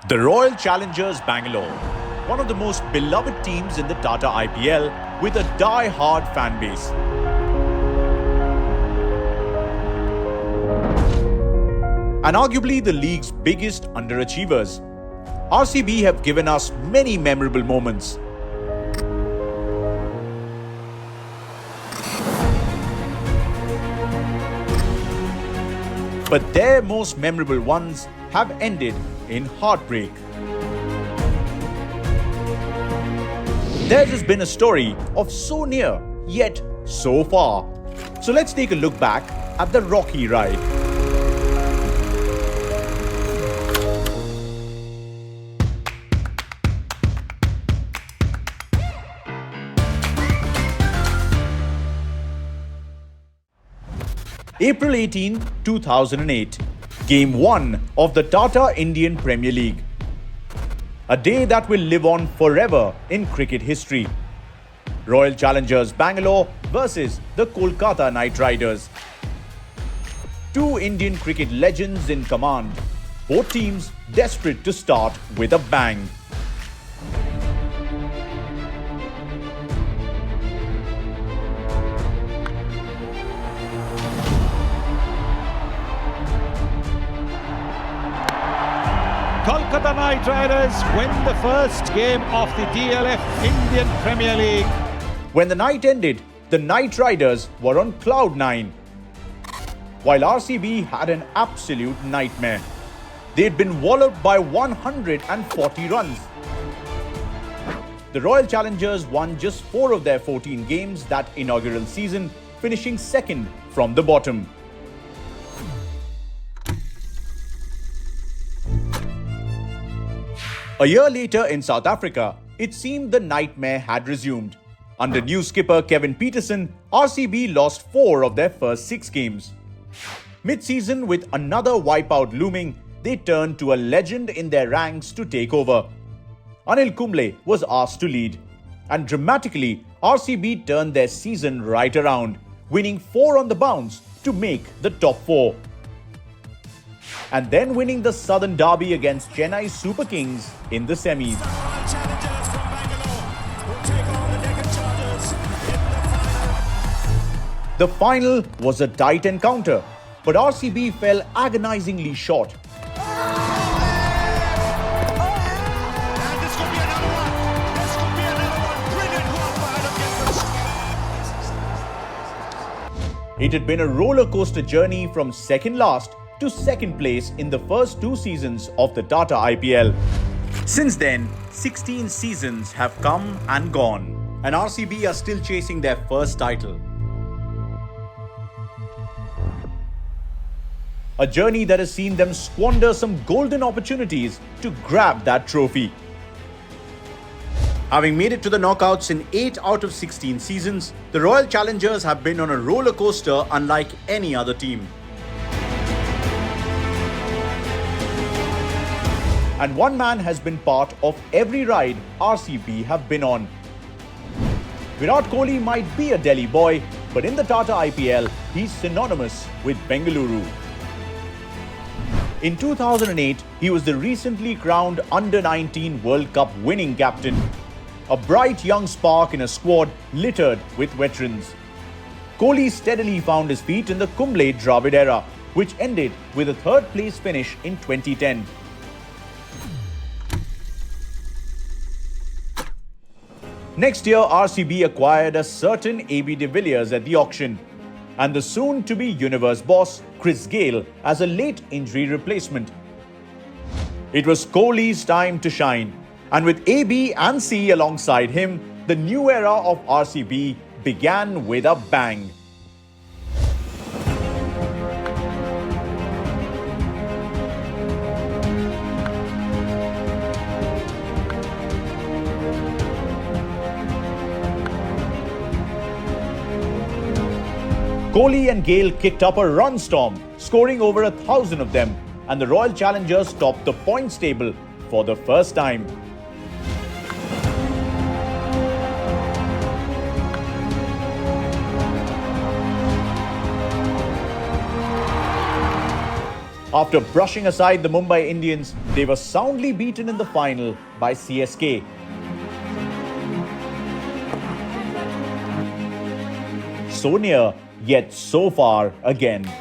The Royal Challengers Bangalore, one of the most beloved teams in the Tata IPL with a die-hard fan base. And arguably the league's biggest underachievers. RCB have given us many memorable moments. But their most memorable ones have ended in heartbreak. Theirs has been a story of so near, yet so far. So let's take a look back at the rocky ride. April 18, 2008, Game 1 of the Tata Indian Premier League. A day that will live on forever in cricket history. Royal Challengers Bangalore versus the Kolkata Knight Riders. Two Indian cricket legends in command. Both teams desperate to start with a bang. Kolkata Knight Riders win the first game of the DLF Indian Premier League. When the night ended, the Knight Riders were on cloud 9. While RCB had an absolute nightmare. They'd been walloped by 140 runs. The Royal Challengers won just 4 of their 14 games that inaugural season, finishing second from the bottom. A year later in South Africa, it seemed the nightmare had resumed. Under new skipper Kevin Pietersen, RCB lost 4 of their first 6 games. Mid-season, with another wipeout looming, they turned to a legend in their ranks to take over. Anil Kumble was asked to lead. And dramatically, RCB turned their season right around, winning 4 on the bounce to make the top 4. And then winning the Southern Derby against Chennai Super Kings in the semis. The final was a tight encounter, but RCB fell agonizingly short. It had been a roller coaster journey from second last to second place in the first 2 seasons of the Tata IPL. Since then, 16 seasons have come and gone, and RCB are still chasing their first title. A journey that has seen them squander some golden opportunities to grab that trophy. Having made it to the knockouts in 8 out of 16 seasons, the Royal Challengers have been on a roller coaster unlike any other team. And one man has been part of every ride RCB have been on. Viratkohli might be a Delhi boy, but in the Tata IPL, he's synonymous with Bengaluru. In 2008, he was the recently crowned Under-19 World Cup winning captain. A bright young spark in a squad littered with veterans. Kohli steadily found his feet in the Kumble Dravid era, which ended with a 3rd place finish in 2010. Next year, RCB acquired a certain AB de Villiers at the auction, and the soon-to-be universe boss, Chris Gayle, as a late injury replacement. It was Kohli's time to shine, and with AB and C alongside him, the new era of RCB began with a bang. Kohli and Gayle kicked up a run storm, scoring over 1,000 of them, and the Royal Challengers topped the points table for the first time. After brushing aside the Mumbai Indians, they were soundly beaten in the final by CSK. So near, yet so far again.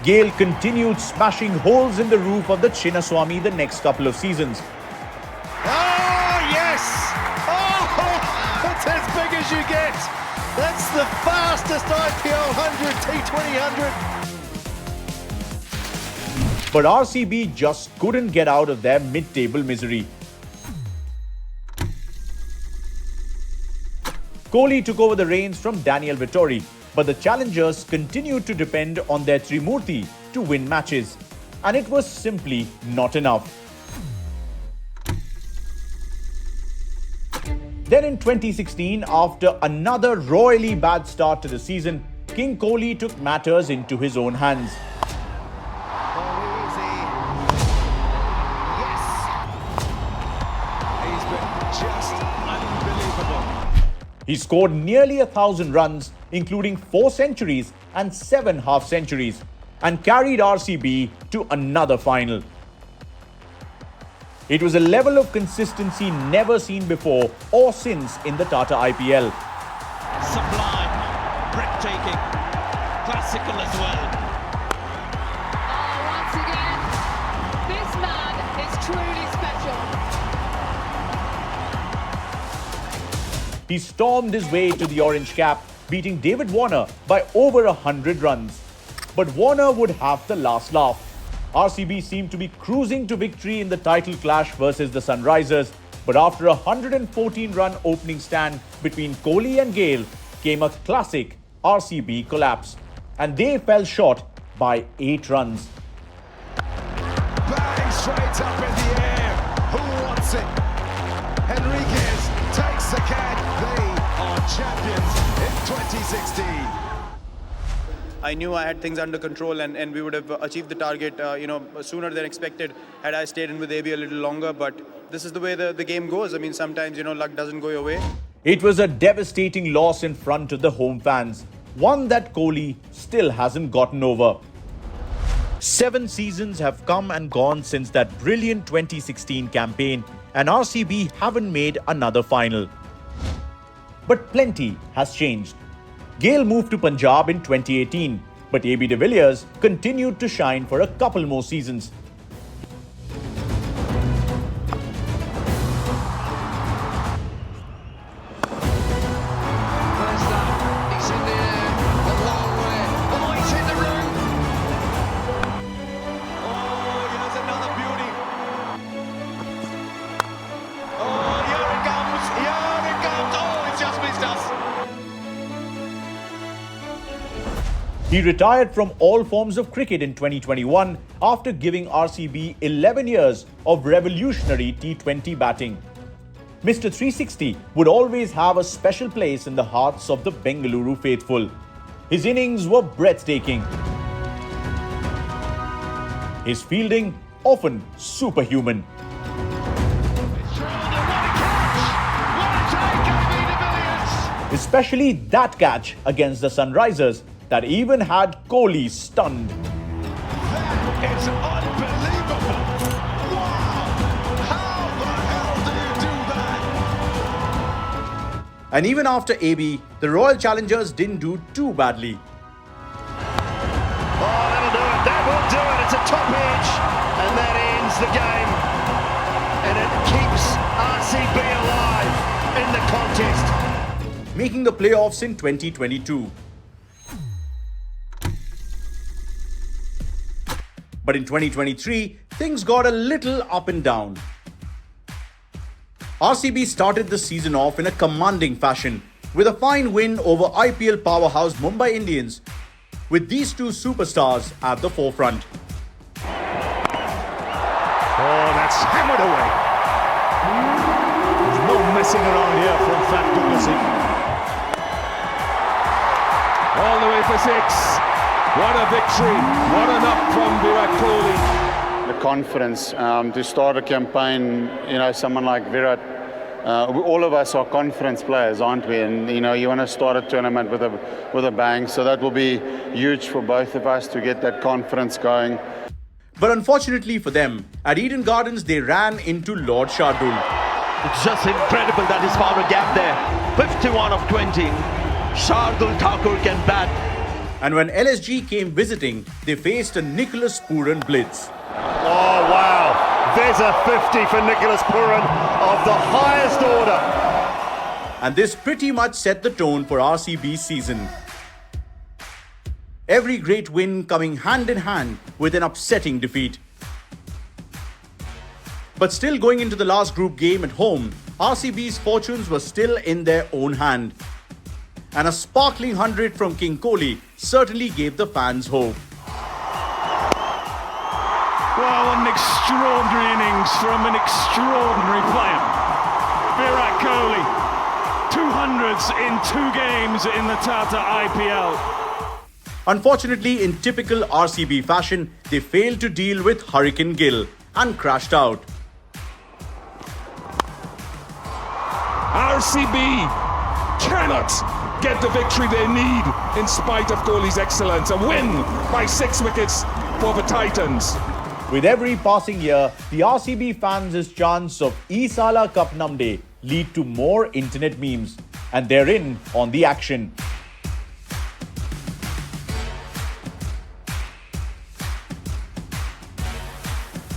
Gale continued smashing holes in the roof of the Chinnaswamy the next couple of seasons. Oh, yes! Oh, that's as big as you get! That's the fastest IPL 100, T20 100. But RCB just couldn't get out of their mid-table misery. Kohli took over the reins from Daniel Vittori, but the challengers continued to depend on their Trimurti to win matches, and it was simply not enough. Then in 2016, after another royally bad start to the season, King Kohli took matters into his own hands. He scored nearly 1,000 runs, including 4 centuries and 7 half-centuries, and carried RCB to another final. It was a level of consistency never seen before or since in the Tata IPL. Sublime, breathtaking, classical as well. Once again, this man is truly special. He stormed his way to the orange cap, beating David Warner by over 100 runs. But Warner would have the last laugh. RCB seemed to be cruising to victory in the title clash versus the Sunrisers, but after a 114-run opening stand between Kohli and Gale came a classic RCB collapse, and they fell short by 8 runs. Bang straight up in the air. Who wants it? Henriquez takes the catch. They are champions in 2016. I knew I had things under control and we would have achieved the target sooner than expected had I stayed in with AB a little longer. But this is the way the game goes. I mean, sometimes, luck doesn't go your way. It was a devastating loss in front of the home fans, one that Kohli still hasn't gotten over. 7 seasons have come and gone since that brilliant 2016 campaign, and RCB haven't made another final. But plenty has changed. Gale moved to Punjab in 2018, but AB de Villiers continued to shine for a couple more seasons. He retired from all forms of cricket in 2021 after giving RCB 11 years of revolutionary T20 batting. Mr. 360 would always have a special place in the hearts of the Bengaluru faithful. His innings were breathtaking. His fielding often superhuman. Especially that catch against the Sunrisers that even had Kohli stunned. That is unbelievable! Wow! How the hell do you do that? And even after AB, the Royal Challengers didn't do too badly. Oh, that'll do it. That will do it. It's a top edge. And that ends the game. And it keeps RCB alive in the contest. Making the playoffs in 2022. But in 2023, things got a little up and down. RCB started the season off in a commanding fashion with a fine win over IPL powerhouse Mumbai Indians, with these two superstars at the forefront. Oh, that's hammered away. There's no messing around here from Fat Duplessis. All the way for 6. What a victory. What an up from Virat Kohli. The confidence to start a campaign, someone like Virat all of us are conference players, aren't we? And you want to start a tournament with a bang. So that will be huge for both of us to get that confidence going. But unfortunately for them, at Eden Gardens they ran into Lord Shardul. It's just incredible that he's found a gap there. 51 of 20. Shardul Thakur can bat. And when LSG came visiting, they faced a Nicholas Pooran blitz. Oh, wow. There's a 50 for Nicholas Pooran of the highest order. And this pretty much set the tone for RCB's season. Every great win coming hand in hand with an upsetting defeat. But still going into the last group game at home, RCB's fortunes were still in their own hand. And a sparkling 100 from King Kohli certainly gave the fans hope. Well, an extraordinary innings from an extraordinary player. Virat Kohli, 200s in 2 games in the TATA IPL. Unfortunately, in typical RCB fashion, they failed to deal with Hurricane Gill and crashed out. RCB cannot get the victory they need in spite of Kohli's excellence. A win by 6 wickets for the Titans. With every passing year, the RCB fans' chants of Isala Cup Namde lead to more internet memes, and they're in on the action.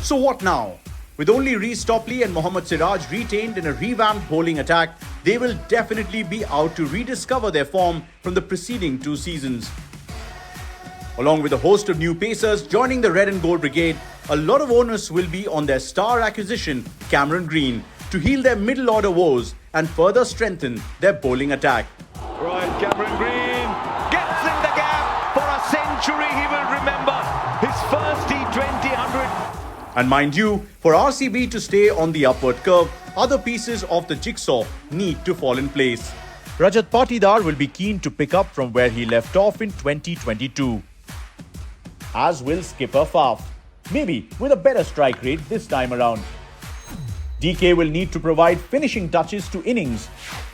So what now? With only Reece Topley and Mohammad Siraj retained in a revamped bowling attack, they will definitely be out to rediscover their form from the preceding 2 seasons. Along with a host of new pacers joining the Red and Gold Brigade, a lot of onus will be on their star acquisition, Cameron Green, to heal their middle order woes and further strengthen their bowling attack. Right, Cameron Green gets in the gap for a century. He will remember his first T20 100. And mind you, for RCB to stay on the upward curve, other pieces of the jigsaw need to fall in place. Rajat Patidar will be keen to pick up from where he left off in 2022. As will skipper Faf, maybe with a better strike rate this time around. DK will need to provide finishing touches to innings.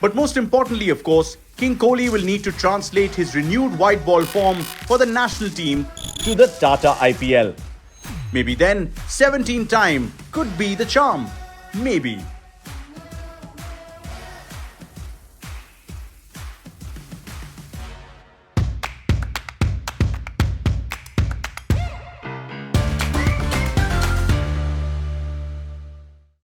But most importantly, of course, King Kohli will need to translate his renewed white ball form for the national team to the TATA IPL. Maybe then, 17 time could be the charm. Maybe.